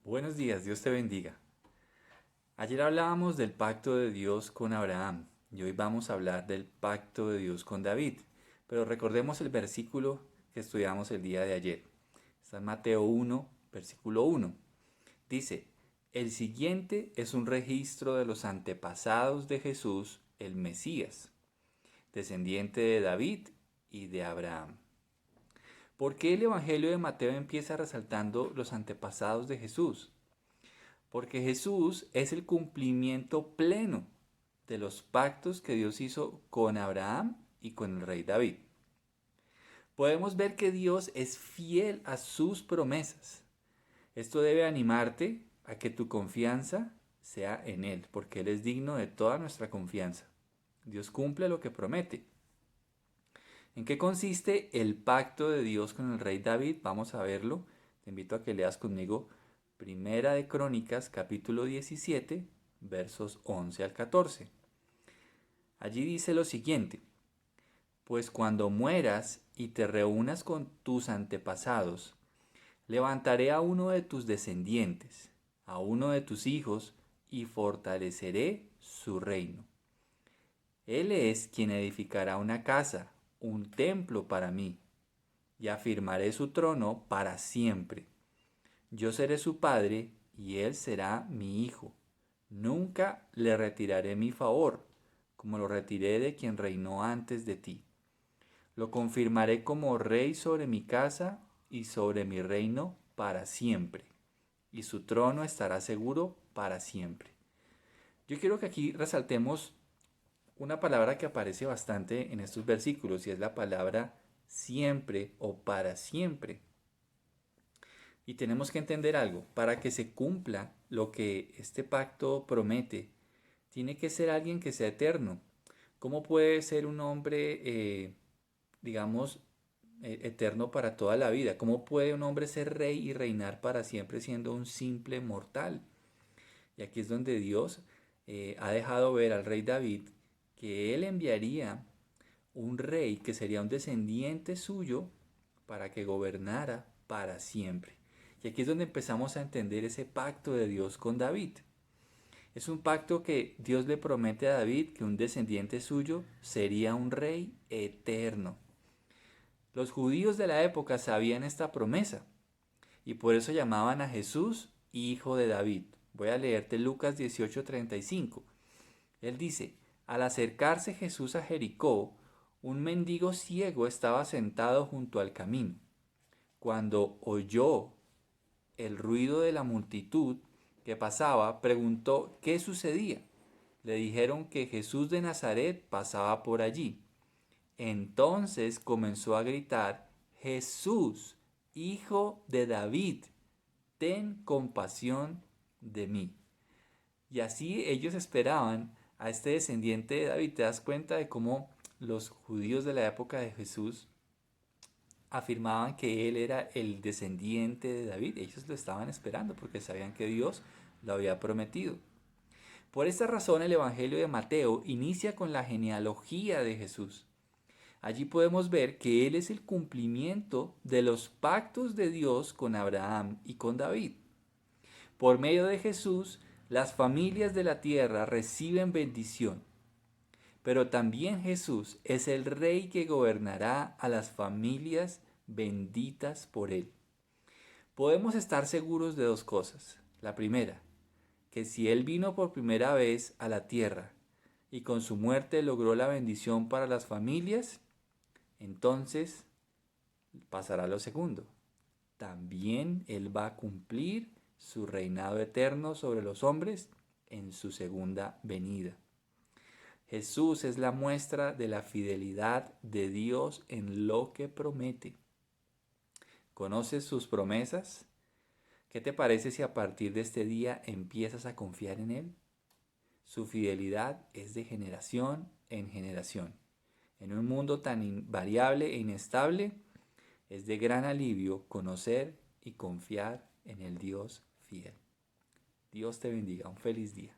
Buenos días, Dios te bendiga. Ayer hablábamos del pacto de Dios con Abraham y hoy vamos a hablar del pacto de Dios con David. Pero recordemos el versículo que estudiamos el día de ayer. Está en Mateo 1, versículo 1. Dice, el siguiente es un registro de los antepasados de Jesús, el Mesías, descendiente de David y de Abraham. ¿Por qué el Evangelio de Mateo empieza resaltando los antepasados de Jesús? Porque Jesús es el cumplimiento pleno de los pactos que Dios hizo con Abraham y con el rey David. Podemos ver que Dios es fiel a sus promesas. Esto debe animarte a que tu confianza sea en Él, porque Él es digno de toda nuestra confianza. Dios cumple lo que promete. ¿En qué consiste el pacto de Dios con el rey David? Vamos a verlo. Te invito a que leas conmigo Primera de Crónicas, capítulo 17, versos 11 al 14. Allí dice lo siguiente: pues cuando mueras y te reúnas con tus antepasados, levantaré a uno de tus descendientes, a uno de tus hijos, y fortaleceré su reino. Él es quien edificará una casa, un templo para mí, y afirmaré su trono para siempre. Yo seré su padre y él será mi hijo. Nunca le retiraré mi favor, como lo retiré de quien reinó antes de ti. Lo confirmaré como rey sobre mi casa y sobre mi reino para siempre, y su trono estará seguro para siempre. Yo quiero que aquí resaltemos una palabra que aparece bastante en estos versículos y es la palabra siempre o para siempre. Y tenemos que entender algo, para que se cumpla lo que este pacto promete, tiene que ser alguien que sea eterno. ¿Cómo puede ser un hombre, digamos, eterno para toda la vida? ¿Cómo puede un hombre ser rey y reinar para siempre siendo un simple mortal? Y aquí es donde Dios ha dejado ver al rey David que él enviaría un rey que sería un descendiente suyo para que gobernara para siempre. Y aquí es donde empezamos a entender ese pacto de Dios con David. Es un pacto que Dios le promete a David que un descendiente suyo sería un rey eterno. Los judíos de la época sabían esta promesa y por eso llamaban a Jesús hijo de David. Voy a leerte Lucas 18:35. Él dice, al acercarse Jesús a Jericó, un mendigo ciego estaba sentado junto al camino. Cuando oyó el ruido de la multitud que pasaba, preguntó qué sucedía. Le dijeron que Jesús de Nazaret pasaba por allí. Entonces comenzó a gritar, Jesús, hijo de David, ten compasión de mí. Y así ellos esperaban a este descendiente de David. Te das cuenta de cómo los judíos de la época de Jesús afirmaban que él era el descendiente de David. Ellos lo estaban esperando porque sabían que Dios lo había prometido. Por esta razón el Evangelio de Mateo inicia con la genealogía de Jesús. Allí podemos ver que él es el cumplimiento de los pactos de Dios con Abraham y con David. Por medio de Jesús, las familias de la tierra reciben bendición, pero también Jesús es el Rey que gobernará a las familias benditas por Él. Podemos estar seguros de dos cosas. La primera, que si Él vino por primera vez a la tierra y con su muerte logró la bendición para las familias, entonces pasará lo segundo. También Él va a cumplir su reinado eterno sobre los hombres en su segunda venida. Jesús es la muestra de la fidelidad de Dios en lo que promete. ¿Conoces sus promesas? ¿Qué te parece si a partir de este día empiezas a confiar en Él? Su fidelidad es de generación en generación. En un mundo tan invariable e inestable, es de gran alivio conocer y confiar en el Dios fiel. Dios te bendiga. Un feliz día.